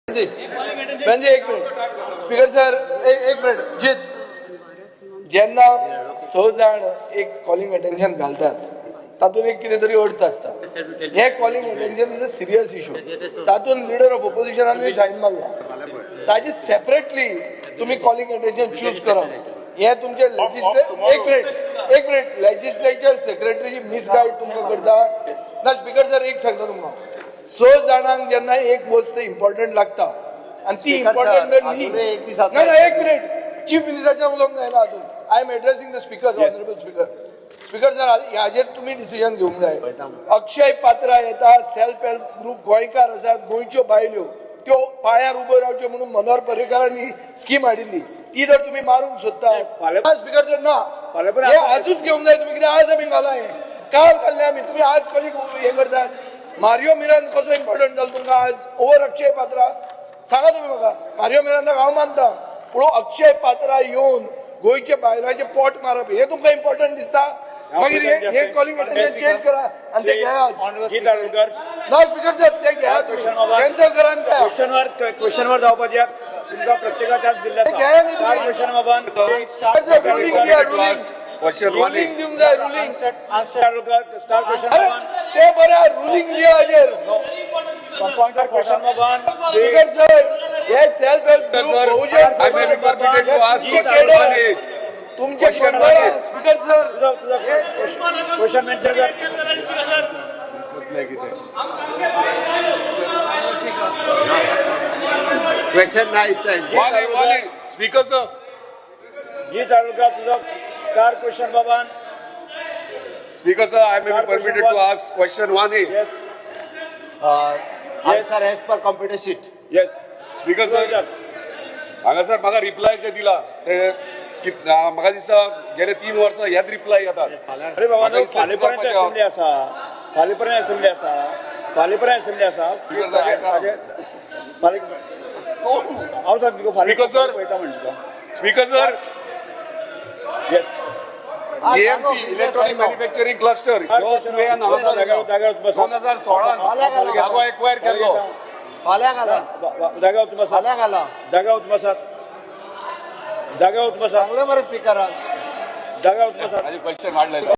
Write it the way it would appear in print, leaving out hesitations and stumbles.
म्हणजे एक minute speaker sir एक मिनिट जीत जेन्ना स जाण एक कॉलिंग अटेन्शन घालतात तातूंत एक कितें तरी अर्थ आसता हे calling attention is a serious issue तातूंत लिडर ऑफ ऑपोजिशनान सायन मारला ताजी सेपरेटली तुम्ही कॉलिंग अटेन्शन चूज करप हे तुमचे एक मिनिट लेजिस्लेचर सेक्रेटरीची मिसगायड तुमकां करता ना स्पीकर सर एक सांगता तुमकां स जाणांक जेन्ना एक वस्त इम्पॉर्टंट लागता आणि ती इम्पॉर्टंट एक मिनिट चीफ मिनिस्टरच्या उलोवंक जायना हातून I am addressing the speaker honourable speaker sir हाजेर तुम्ही डिसिजन घेवंक जाय अक्षय पात्रा येता सेल्फ हेल्प ग्रुप गोंयकार आसात गोंयच्यो बायल्यो त्यो पांयार उबो रावच्यो म्हणून मनोहर पर्रीकारांनी स्कीम हाडिल्ली ती जर तुम्ही मारूंक सोदता स्पीकर सर ना हे आजूच घेवंक जाय तुम्ही कितें आज आमी घाला हे काल घाल्ले आमी तुम्ही आज कशी हे करता मारियो मिरान कसो इम्पॉर्टंट जालो तुमकां आज ओवर अक्षय पात्रा सांगा तुम्ही म्हाका मारियो मिरानाक हांव मानता पूण अक्षय पात्रा येवन गोंयचे बायलांचे पोट मारप हे तुमकां इम्पॉर्टंट दिसता मागीर हे कॉलिंग अटेन्शन चेंज करा आणि ते घ्या ना स्पीकर सर ते घ्या कॅन्सल करा क्वेश्चनवर जावपाक द्या तुमकां प्रत्येकाच्या जिल्ह्यात क्वेश्चन बाबा रुलिंग दिया रुलिंग दिवंक जाय रुलिंग स्टार क्वेश्चन ते बरें रुलिंग दिया हाजेर पॉइंट ऑफ क्वेश्चन बाबा स्पीकर सर हे सेल्फ हेल्प ग्रुप तुमचे स्पीकर सर क्वेश्चन मेन्शन कर क्वेश्चन नाही स्पीकर सर जी तालुका तुझा स्टार क्वेश्चन बाबा Speaker sir, I may be permitted to ask question 1A. Yes. Answer as per computer sheet. Yes. Speaker sir, हांगा sir म्हाका reply जे दिला ते म्हाका दिसता गेले 3 वर्सां ह्याच रिप्लाय येतात. अरे बाबा नो फाल्यापर्यंत असेंब्ली आसा फाल्यापर्यंत असेंब्ली आसा हांव सांगता Speaker sir. पळयता म्हणटा Speaker sir, yes AMC electronic manufacturing cluster ह्यो तुवें 2016 जागो एक्वायर केल्लो जागा होत बसात माझे क्वेश्चन वाढले